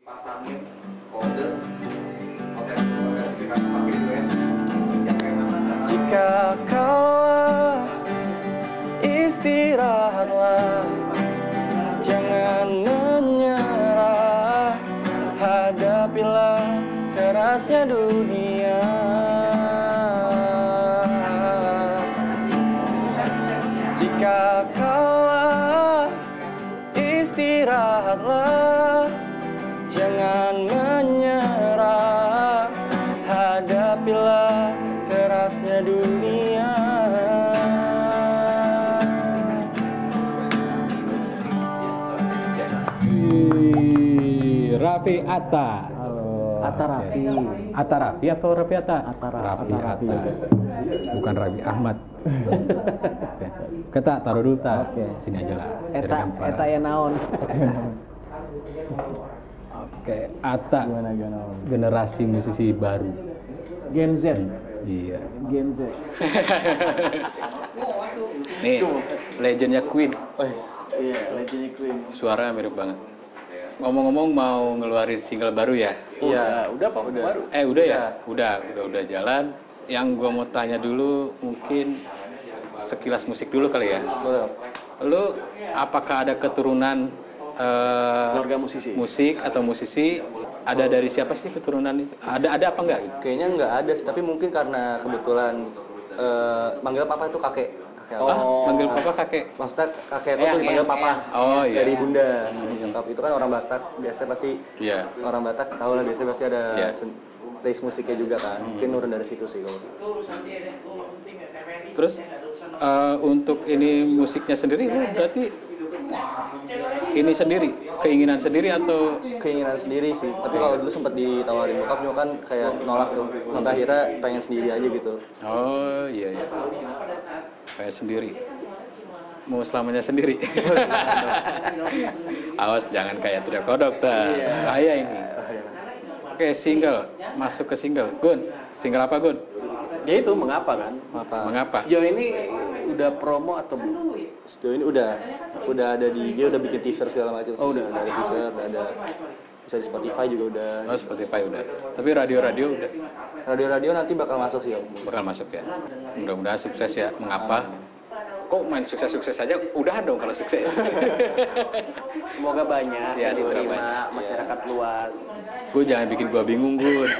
pasangin kode autentifikasi pakai UN siapa yang aman. Jika kau istirahatlah, jangan menyerah, hadapilah kerasnya dunia. Jika kau istirahatlah, jangan menyerah, hadapilah kerasnya dunia. Raffi Atta. Halo. Atta Raffi. Atta Raffi atau Raffi Atta? Raffi Atta. Bukan Raffi Ahmad. Kita taruh dulu ta. Oke. Sini aja lah. Eta ya naon. Oke, Atta. Gimana? Generasi musisi baru. Gen Z. Iya. Gen Z. Nih, legendnya Queen. Iya, legendnya Queen. Suara mirip banget. Ngomong-ngomong mau ngeluarin single baru ya? Iya, udah Pak, udah baru. Udah ya? Udah jalan. Yang gua mau tanya dulu mungkin sekilas musik dulu kali ya. Lu apakah ada keturunan Keluarga musisi. musik atau musisi? Ada dari siapa sih keturunan itu? Ada apa enggak? Kayaknya nggak ada sih, tapi mungkin karena kebetulan manggil papa itu kakek. Manggil papa kakek. Maksudnya kakek aku tuh dipanggil papa. Oh iya. Dari bunda. Nyokap itu kan orang Batak, biasanya pasti orang Batak tahu lah, biasanya pasti ada taste musiknya juga kan. Mungkin nurun dari situ sih kalau. Terus untuk ini musiknya sendiri lu berarti ini sendiri, keinginan sendiri atau Keinginan sendiri sih, tapi kalau dulu sempat ditawarin bokap cuma kan kayak nolak tuh. Sampai akhirnya pengen sendiri aja gitu. Oh iya. Kayak sendiri. Mau selamanya sendiri. Awas jangan kayak tidak kodok ta. Bahaya ini. Oke, single. Masuk ke single. Gun, single apa Gun? Ya itu mengapa kan? Mengapa? Sejauh ini udah promo atau belum? Sejauh ini udah ada dia udah bikin teaser segala macam. Oh, udah ada teaser, ada bisa di Spotify juga udah. Oh, Spotify udah. Tapi radio udah. Radio nanti bakal masuk sih Om. Bakal masuk ya. Mudah-mudahan sukses ya. Mengapa? Kok main sukses-sukses aja? Udah dong kalau sukses. Semoga banyak Ya, yang semoga diterima banyak. masyarakat luas. Gue jangan bikin gua bingung, Gun.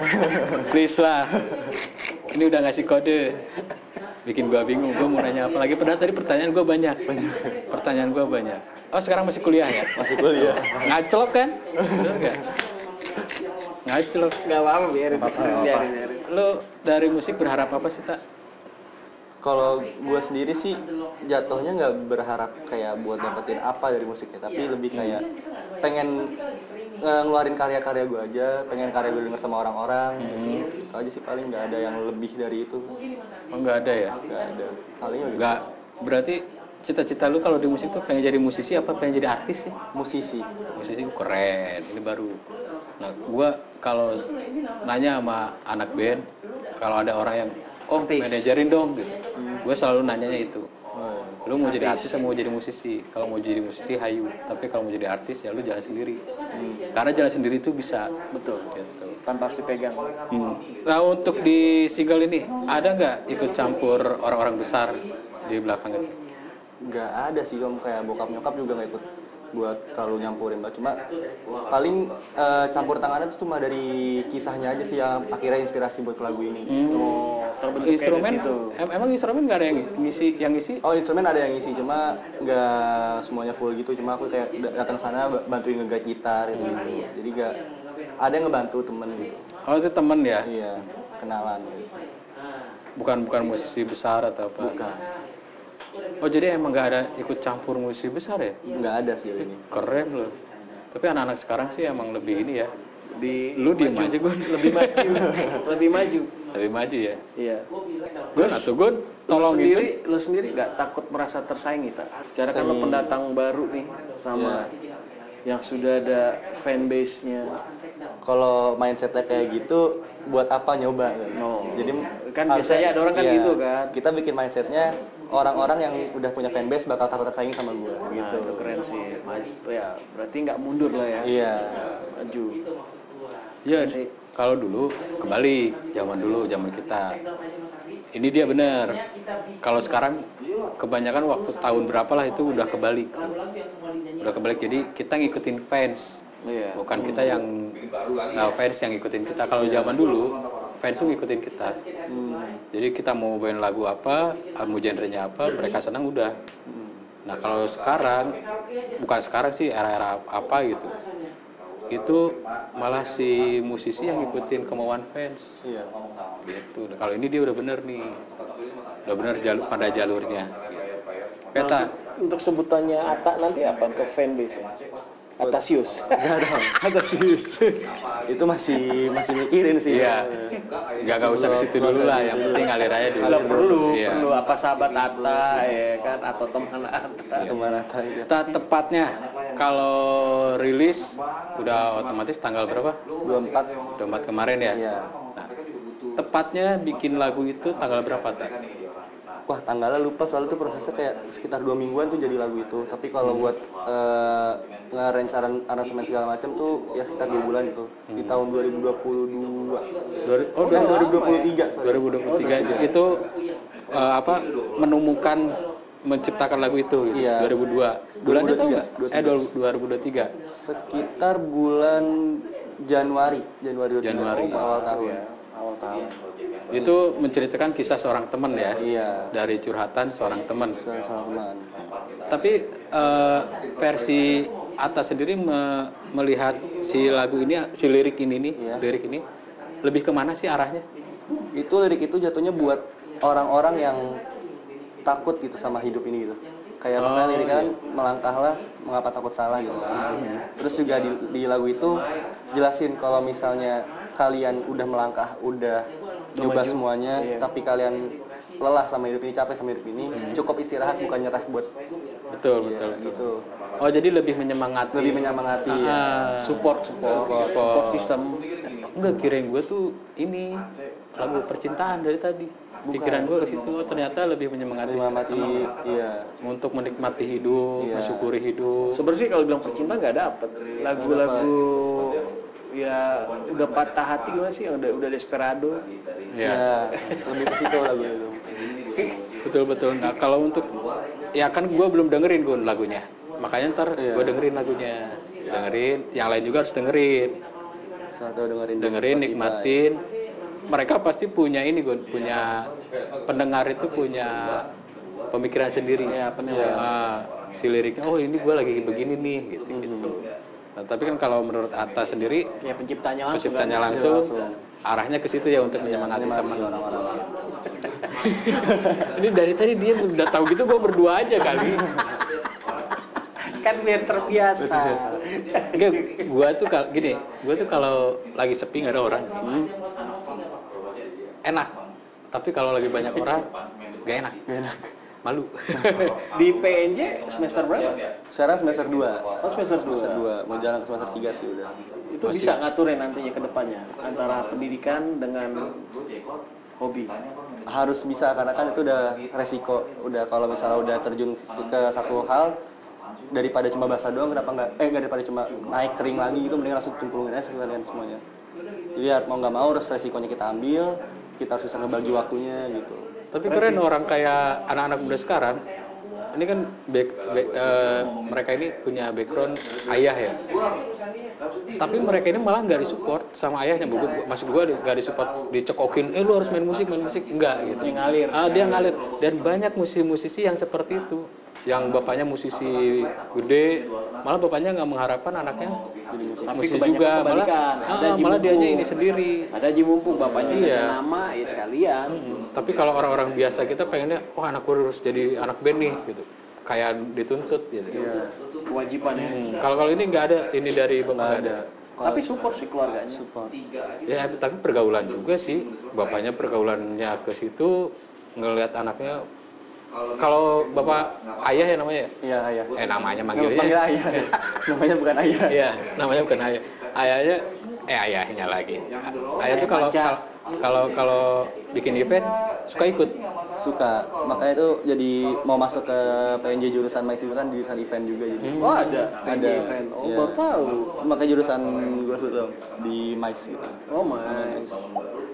Please lah. Ini udah ngasih kode. Bikin gua bingung. Gua mau nanya apa lagi? Padahal tadi pertanyaan gua banyak. Oh, sekarang masih kuliah ya? Masih kuliah. Ngacelok kan? Bener nggak? Ngacelok. Gak apa-apa, biarin. Lu dari musik berharap apa sih, Tak? Kalau gue sendiri sih jatuhnya nggak berharap kayak buat dapetin apa dari musiknya, tapi lebih kayak pengen ngeluarin karya-karya gue aja, pengen karya gue denger sama orang-orang. Gitu. Itu aja sih, paling nggak ada yang lebih dari itu. Oh, nggak ada ya? Nggak ada. Paling Nggak. Berarti cita-cita lu kalau di musik tuh pengen jadi musisi apa pengen jadi artis sih? musisi. Musisi keren, ini baru. Nah, gua kalau nanya sama anak band, kalau ada orang yang manajerin dong gitu. Gue selalu nanyanya itu. Lu mau jadi artis atau mau jadi musisi? Kalau mau jadi musisi hayu, tapi kalau mau jadi artis ya lu jalan sendiri. Karena jalan sendiri itu bisa betul gitu. Tanpa harus dipegang. Nah, untuk di single ini ada nggak ikut campur orang-orang besar di belakang itu? Nggak ada sih Om, kayak bokap nyokap juga nggak ikut buat terlalu nyampurin Mbak. Cuma paling campur tangannya itu cuma dari kisahnya aja sih yang akhirnya inspirasi buat lagu ini. Instrumen emang instrumen nggak ada yang ngisi? Oh, instrumen ada yang ngisi, cuma nggak semuanya full gitu. Cuma aku kayak datang sana bantuin nge-guide gitar gitu. Jadi nggak ada yang ngebantu temen gitu. Oh, itu temen ya? Iya, kenalan gitu. Bukan musisi besar atau apa? Bukan. Oh, jadi emang nggak ada ikut campur musisi besar ya? Nggak ada sih ini. Keren loh. Tapi anak-anak sekarang sih emang lebih ini ya. Lu diem maju. aja Gun. Lebih maju. Lebih maju ya. Iya. Gun atau Gun, tolong Lu sendiri nggak takut merasa tersaingi, tak? Secara kan lu pendatang baru nih sama yang sudah ada fanbase-nya. Kalau mindsetnya kayak gitu, buat apa nyoba kan? Jadi kan biasanya ada orang kan gitu kan. Kita bikin mindsetnya orang-orang yang udah punya fanbase bakal takut tersaingi sama gue gitu. Nah, itu keren sih. Maju ya, berarti nggak mundur lah ya. Iya. Maju. Ya sih. Kalau dulu kebalik, zaman kita. Ini dia benar. Kalau sekarang kebanyakan waktu tahun berapa lah itu udah kebalik. Udah kebalik. Jadi kita ngikutin fans. Iya. Bukan kita yang fans yang ngikutin kita. Kalau zaman dulu fans tuh ngikutin kita. Jadi kita mau main lagu apa, mau genrenya apa, mereka senang udah. Nah kalau sekarang, bukan sekarang sih, era-era apa gitu, itu malah si musisi yang ngikutin kemauan fans. Iya. Gitu. Nah, kalau ini dia udah bener nih, udah bener pada jalurnya. Gitu. Peta. Untuk sebutannya Ata nanti apa ke fanbase? Atasius. Enggak dong. Atasius. Itu masih mikirin sih. Iya. Nggak usah ke situ dulu lah. Yang penting ngalir aja dulu. Kalau perlu Iya. apa sahabat Atta ya kan atau teman Atta. Teman Atta itu. Tepatnya kalau rilis udah otomatis tanggal berapa? 24. 24 kemarin ya. Iya. Nah, tepatnya bikin lagu itu tanggal berapa, Tak? Wah, tanggalnya lupa, soalnya itu prosesnya kayak sekitar 2 mingguan tuh jadi lagu itu. Tapi kalau buat nge-arrange aransemen segala macam tuh ya sekitar 2 bulan itu. Di tahun 2022. 2023, sorry. 2023 itu menemukan menciptakan lagu itu gitu. Iya. 2002. Bulannya tahu nggak? 2023. Sekitar bulan Januari awal tahun. Awal tahun. Itu menceritakan kisah seorang teman ya. Iya. Dari curhatan seorang teman. Sama teman. Tapi versi Atta sendiri melihat si lagu ini, si lirik ini Iya. lirik ini lebih kemana sih arahnya? Itu lirik itu jatuhnya buat orang-orang yang takut gitu sama hidup ini gitu. Kayak makanya lirik kan melangkahlah mengapa takut salah gitu kan. Terus juga di lagu itu jelasin kalau misalnya kalian udah melangkah, udah nyoba semuanya, tapi kalian lelah sama hidup ini, capek sama hidup ini, cukup istirahat bukan nyerah buat Betul. gitu. Oh, jadi lebih menyemangati. Ya. Support system. Enggak, kirain gue tuh ini lagu percintaan dari tadi. Pikiran gue ke situ, ternyata lebih menyemangati Iya. untuk menikmati hidup, Iya. mensyukuri hidup. Sebenarnya kalau bilang percintaan nggak dapet. Lagu-lagu ya udah patah hati gimana sih, yang udah desperado. Ya. Lebih ke situ lagu itu. Betul. Nah, kalau untuk ya kan gue belum dengerin gue lagunya. Makanya ntar gue dengerin lagunya. Dengerin, yang lain juga harus dengerin. Satu Dengerin, nikmatin. Mereka pasti punya ini, gue punya pendengar itu punya pemikiran sendiri. Ya, Si liriknya, oh ini gue lagi begini nih, gitu. Nah, tapi kan kalau menurut Atta sendiri, Ya penciptanya langsung. langsung, arahnya ke situ ya untuk menyemangati teman. orang-orang. Ini dari tadi dia udah tahu gitu, gue berdua aja kali. Kan biar terbiasa. Enggak, gue tuh kalau lagi sepi nggak ada orang, enak. Tapi kalau lagi banyak orang, gak enak. Malu. Di PNJ semester berapa? Sekarang semester 2. Oh, semester 2. Mau jalan ke semester 3 sih udah. Itu bisa ngaturin nantinya ke depannya antara pendidikan dengan hobi. Harus bisa, karena kan itu udah resiko. Udah kalau misalnya udah terjun ke satu hal, daripada cuma basah doang, kenapa nggak daripada cuma naik kering lagi gitu, mending langsung cemplungin aja sekalian semuanya. Jadi mau nggak mau harus resikonya kita ambil, kita harus bisa ngebagi waktunya gitu. Tapi keren orang kayak anak-anak muda sekarang. Ini kan mereka ini punya background ayah ya. Tapi mereka ini malah nggak disupport sama ayahnya. Maksud gue nggak disupport, dicekokin, lu harus main musik, enggak gitu. Dia ngalir. Dia ngalir. Dan banyak musisi-musisi yang seperti itu. Yang bapaknya musisi gede, malah bapaknya nggak mengharapkan anaknya musisi juga, malah dianya ini sendiri. Ada Haji Mumpung, bapaknya Iya. nama ya sekalian. Tapi kalau orang-orang biasa kita pengennya, anak gue harus jadi anak band nih gitu, kayak dituntut gitu. Iya. Kewajiban ya. Kalau ini nggak ada, ini dari bang nggak ada. Tapi support sih keluarganya. Support. Ya tapi pergaulan juga sih, bapaknya pergaulannya ke situ, ngelihat anaknya. Kalau bapak ayah ya namanya? Iya, ayah. Namanya manggilnya. Panggil ayah. Namanya bukan ayah. Iya, namanya bukan ayah. Ayahnya ayahnya lagi. Ayah tuh kalau bikin event suka ikut. Suka, makanya itu jadi mau masuk ke PNJ jurusan MICE juga kan, jurusan event juga jadi. Oh ada Ada event. Oh iya. baru tahu. Makanya jurusan gue sebetulnya di MICE gitu. Oh mas.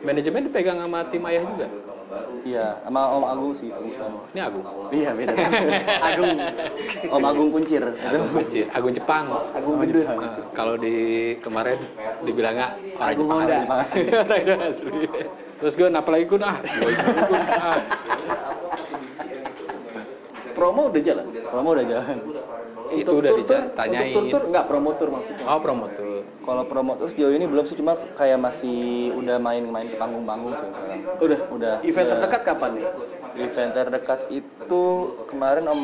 Manajemen dipegang sama tim ayah juga. Iya, sama Om Agung sih itu utama. Ini Agung. Iya beda. Agung. Om Agung Kuncir. Agung kecil, Agung Jepang. Agung Gendut. Kalau di kemarin dibilangnya orang Agung Jepang Honda. asli. Orang Jepang asli. Terus gue apalagi gue Promo udah jalan. Promo udah jalan. itu Untuk udah tur-tur, ditanyain. Untuk tur enggak promo tur maksudnya. Oh promotor. Kalau promo terus sejauh ini belum sih, cuma kayak masih udah main-main ke panggung-panggung sih sekarang. Udah. Event Udah. terdekat kapan nih? Event terdekat itu kemarin Om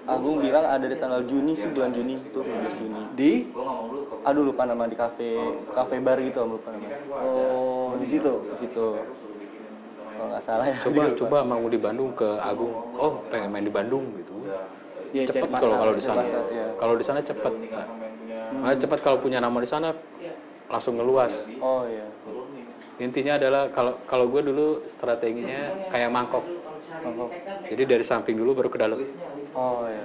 Agung bilang ada di tanggal Juni sih, bulan Juni itu 15 Juni. Di? Aduh lupa nama, di kafe bar gitu Om, lupa namanya. Oh di situ. Di situ. Kalau nggak salah ya. Coba mau di Bandung ke Agung. Oh pengen main di Bandung gitu. Ya, Cepet cari kalau pasar, di sana. pasar, ya. Kalau di sana cepet. Nah, cepet kalau punya nama di sana langsung ngeluas. Oh iya. Intinya adalah kalau gue dulu strateginya kayak mangkok. Mangkok. Jadi dari samping dulu baru ke dalam. Oh iya.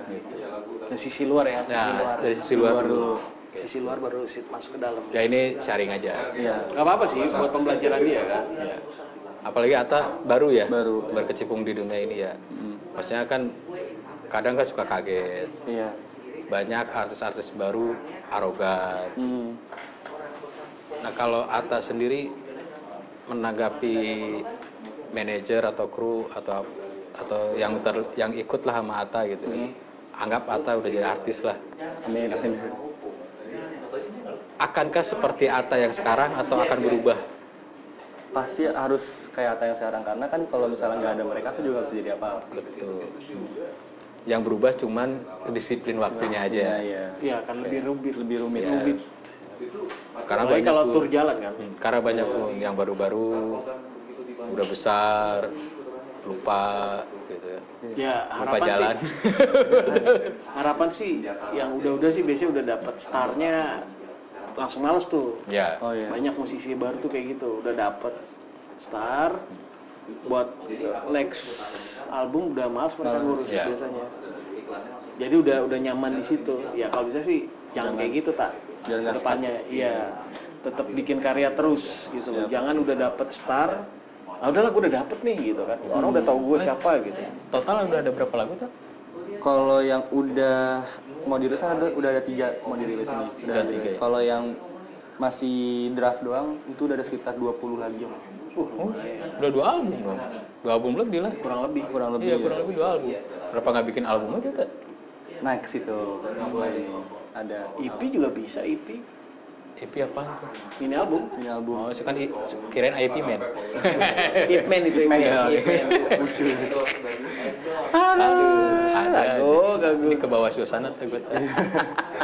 Dari sisi luar ya. Nah, dari sisi luar dulu. Sisi luar baru masuk ke dalam. Ya ini sharing aja. Iya. Gak apa-apa sih buat pembelajaran dia kan. Ya. Apalagi Atta baru ya, Baru. berkecimpung di dunia ini ya. Hmm. Maksudnya kan kadang kan suka kaget. Iya. Banyak artis-artis baru arogan. Hmm. Nah kalau Atta sendiri menanggapi manajer atau kru atau yang ikut lah sama Atta gitu. Anggap Atta udah jadi artis lah. Amin. Akankah seperti Atta yang sekarang atau akan berubah? Pasti harus kayak Atta yang sekarang, karena kan kalau misalnya nggak ada mereka aku juga nggak bisa jadi apa-apa. Betul. Yang berubah cuman disiplin waktunya aja. Iya. Iya kan lebih rumit. Lebih rumit. Iya. Karena Apalagi banyak kalau tuh- tur jalan kan. Karena banyak tuh yang baru-baru udah besar lupa gitu ya. Ya Lupa harapan jalan. sih. Harapan sih yang udah sih biasanya udah dapat startnya langsung males tuh. Ya. Oh iya. Banyak musisi baru tuh kayak gitu, udah dapet star buat next album udah males mereka ngurus Iya. biasanya. Jadi udah nyaman di situ. Ya kalau bisa sih jangan kayak gitu tak. Jangan nggak Depannya iya tetap bikin karya terus gitu loh. Siap. Jangan udah dapet star. Ah udahlah gue udah dapet nih gitu kan. Orang udah tahu gue siapa gitu. Total udah ada berapa lagu tuh? Kalau yang udah mau dirilis udah ada 3 mau dirilis ini. Udah dirilis. 3 ya? Kalau yang masih draft doang itu udah ada sekitar 20 lagi Om. Udah 2 album dong. 2 album lebih lah. Kurang lebih. Kurang lebih. Iya, ya. kurang lebih 2 album. Kenapa nggak bikin album aja tuh? Naik ke situ. Mulai ada EP juga bisa EP. EP apaan tuh? Mini album. ini album. Oh, itu kan kirain IP man. Hitman itu Hitman. Ya, Aduh, Ada. gagu. Ini ke bawah suasana tuh gue.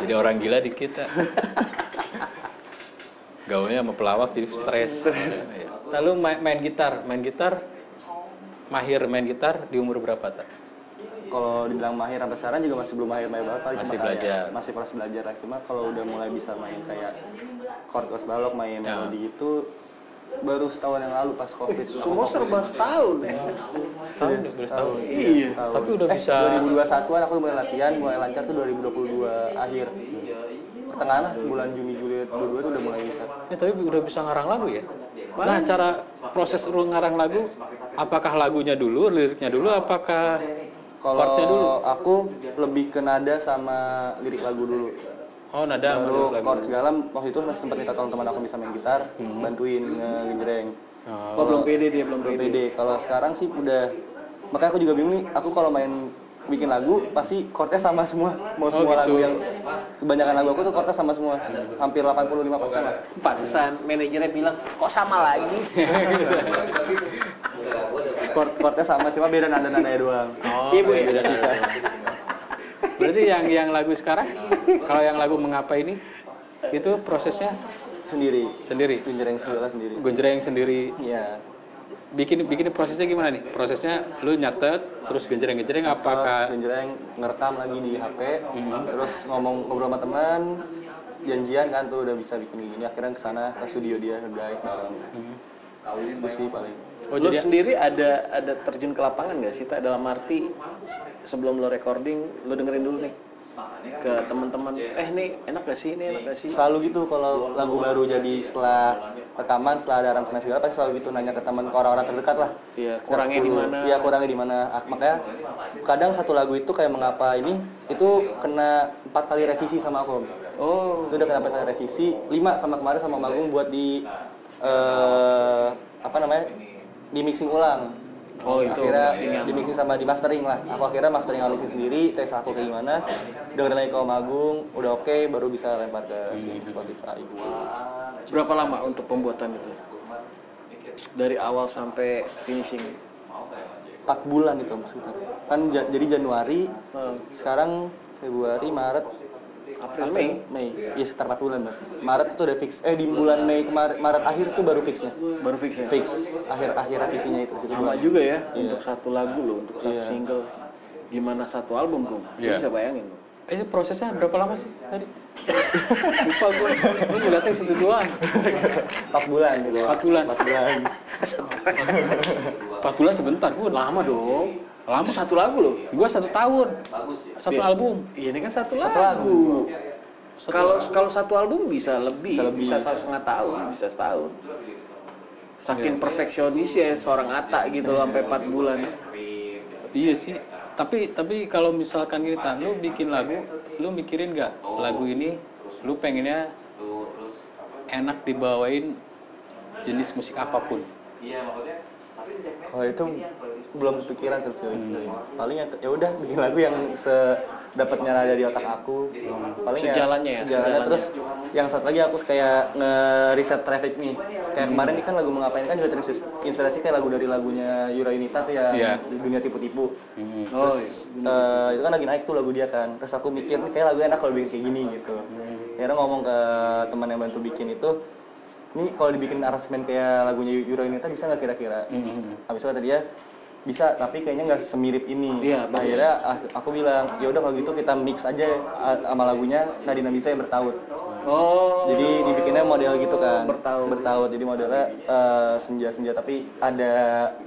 Jadi orang gila di kita. Gaulnya sama pelawak jadi stres. Iya. Lalu main gitar, mahir main gitar di umur berapa tak? Kalau dibilang mahir sampai sekarang juga masih belum mahir banget, paling Masih cuma kayak- belajar. masih proses belajar lah. Cuma kalau udah mulai bisa main kayak chord balok, main Ya. melodi itu baru setahun yang lalu pas covid. Semua serba setahun ya. Setahun. Iya. Setahun. Tapi udah bisa. 2021 aku mulai latihan, mulai lancar tuh 2022 akhir. Pertengahan lah, bulan Juni Juli 2022 tuh udah mulai bisa. Ya, tapi udah bisa ngarang lagu ya? Nah, cara proses lu ngarang lagu, apakah lagunya dulu, liriknya dulu, apakah chordnya dulu? Kalau aku lebih ke nada sama lirik lagu dulu. Oh, nada sama Baru lirik lagu. chord segala, waktu itu masih sempat minta tolong teman aku bisa main gitar, bantuin ngejreng. Oh, Oh, belum pede dia, belum Belum pede. pede. Kalau sekarang sih udah, makanya aku juga bingung nih, aku kalau main bikin lagu pasti chordnya sama semua. Mau semua gitu. lagu yang kebanyakan lagu aku tuh chordnya sama semua. Hampir 85% lah. Pantesan manajernya bilang, kok sama lagi? Chordnya sama, cuma beda nada-nadanya doang. Oh, Iya, Bu, ya. Beda sisa. Berarti yang lagu sekarang, kalau yang lagu mengapa ini, itu prosesnya Sendiri. sendiri. Genjreng segala sendiri. Gonjreng sendiri. Iya. Bikin prosesnya gimana nih? Prosesnya lu nyatet, terus genjreng apakah Genjreng ngerekam lagi di HP, terus ngobrol sama teman, janjian kan tuh udah bisa bikin gini. Akhirnya kesana ke studio dia nge-guide bareng. Itu sih paling. Oh, Lu jadi sendiri ada terjun ke lapangan nggak sih, Tak? Dalam arti sebelum lo recording, lo dengerin dulu nih ke teman-teman. Nih enak gak sih, ini enak gak sih? Selalu gitu kalau lagu baru jadi setelah rekaman, setelah ada aransemen segala pasti selalu gitu nanya ke teman, ke orang-orang terdekat lah. Iya, Sekitar kurangnya di 10. mana? Iya, kurangnya di mana. Makanya kadang satu lagu itu kayak mengapa ini itu kena 4 kali revisi sama aku. Oh, Itu udah kena 4 kali revisi, 5 sama kemarin sama Magung buat di di mixing ulang. Oh, itu Akhirnya mixing-nya. di mixing sama di mastering lah. Aku akhirnya mastering sama mixing sendiri, tes aku kayak gimana, dengerin lagi ke Om Agung, udah oke, baru bisa lempar ke si Spotify. berapa lama untuk pembuatan itu? Dari awal sampai finishing? 4 bulan itu maksudnya. Kan jadi Januari, sekarang Februari, Maret, April, Mei? Iya sekitar 4 bulan Mbak. Maret itu udah fix. Di bulan Mei kemarin, Maret akhir itu baru fixnya. Baru fix ya? Fix. Akhir revisinya itu. Situ Lama doang. juga ya, Iya. untuk satu lagu loh, untuk satu Iya. single. Gimana satu album, Bung? Lu Iya. bisa bayangin loh. Ini prosesnya berapa lama sih tadi? Lupa gue ngeliatnya situ doang. 4 bulan gitu. 4 bulan. 4 bulan. 4 bulan sebentar, Bun. Lama dong. Lama. Itu satu lagu loh. Gua 1 tahun. Satu Iya. album. Iya, ini kan satu Satu lagu. Satu Kalau satu album bisa lebih, Bisa lebih. bisa 1,5 tahun, bisa setahun. Saking Iya. perfeksionis ya seorang Atta gitu loh, sampai 4 bulan. Iya sih. Tapi kalau misalkan gini, Tak, lu bikin lagu, lu mikirin nggak lagu ini, lu pengennya enak dibawain jenis musik apapun? Kalau itu belum kepikiran sebetulnya. Paling ya udah bikin lagu yang sedapatnya nada di otak aku. Paling Sejalannya ya, sejalannya. Terus yang satu lagi aku kayak nge-reset traffic nih. Kayak kemarin nih kan lagu Mengapain kan juga terinspirasi kayak lagu dari lagunya Yura Yunita tuh yang Iya. Dunia Tipu-Tipu. Oh, Terus itu kan lagi naik tuh lagu dia kan. Terus aku mikir nih kayak lagu enak kalau bikin kayak gini gitu. Akhirnya ngomong ke teman yang bantu bikin itu, ini kalau dibikin aransemen kayak lagunya Yura Yunita bisa nggak kira-kira? Habis itu kata dia bisa, tapi kayaknya nggak semirip ini. Iya, bagus. Akhirnya aku bilang ya udah kalau gitu kita mix aja sama lagunya Nadina Bisa yang bertaut. Oh. Jadi dibikinnya model gitu kan. Bertaut. Jadi modelnya senja-senja tapi ada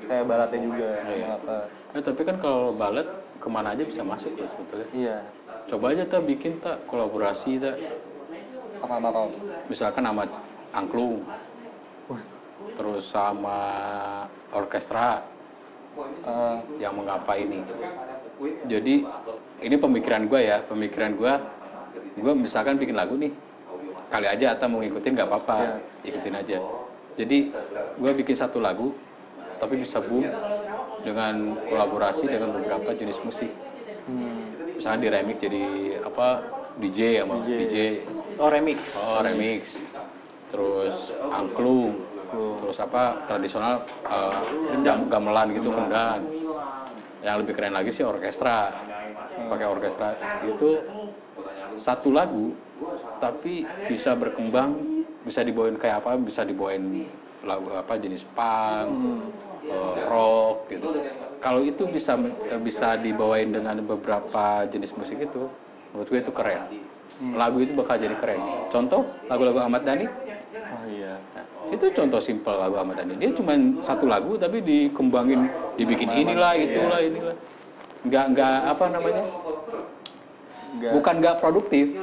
kayak balatnya juga. Iya. Apa? Tapi kan kalau balet kemana aja bisa masuk ya sebetulnya. Iya. Coba aja Tak bikin Tak kolaborasi Tak. Apa? Misalkan sama angklung, terus sama orkestra yang Mengapa ini. Jadi ini pemikiran gue ya, gue misalkan bikin lagu nih, kali aja Atta mau ngikutin nggak apa-apa, ikutin aja. Jadi gue bikin satu lagu, tapi bisa boom dengan kolaborasi dengan beberapa jenis musik. Misalnya di remix jadi DJ sama DJ. Oh, remix. Terus angklung, terus tradisional gamelan gitu, kendang. Yang lebih keren lagi sih orkestra, pakai orkestra itu satu lagu tapi bisa berkembang, bisa dibawain kayak apa, bisa dibawain lagu jenis punk, rock gitu. Kalau itu bisa dibawain dengan beberapa jenis musik itu, menurut gue itu keren. Lagu itu bakal jadi keren. Contoh lagu-lagu Ahmad Dhani. Oh iya. Nah, itu contoh simpel lagu Ahmad Dhani. Dia cuma satu lagu tapi dikembangin, dibikin inilah. Nggak bukan nggak produktif.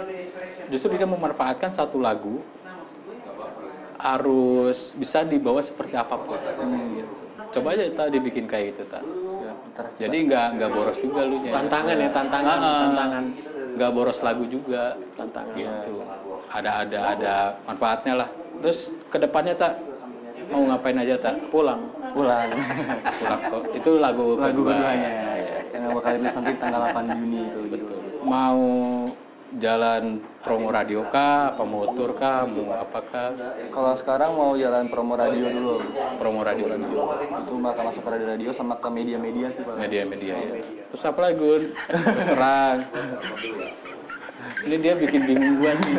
Justru dia memanfaatkan satu lagu harus bisa dibawa seperti apapun. Gitu. Coba aja tadi dibikin kayak gitu Jadi nggak boros juga lu nya. Tantangan. Nggak boros lagu juga. Tantangan. Gitu. Ada manfaatnya lah. Terus kedepannya mau ngapain aja Pulang. pulang kok. Itu lagu Keduanya. Iya. Yang bakal rilis nanti tanggal 8 Juni itu. Betul. Mau jalan promo radio kah, apa mau tour kah, mau apakah? Kalau sekarang mau jalan promo radio dulu. Promo radio dulu. Itu bakal masuk ke radio sama ke media-media sih Pak. Media-media ya. Terus apa lagi Gun? Terus terang. Ini dia bikin bingung gua sih.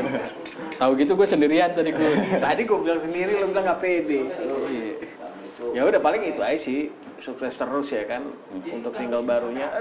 Tahu gitu gue sendirian tadi Gun. Tadi gue bilang sendiri, lo bilang nggak pede. Iya. Ya udah paling itu aja sih, sukses terus ya kan untuk single barunya.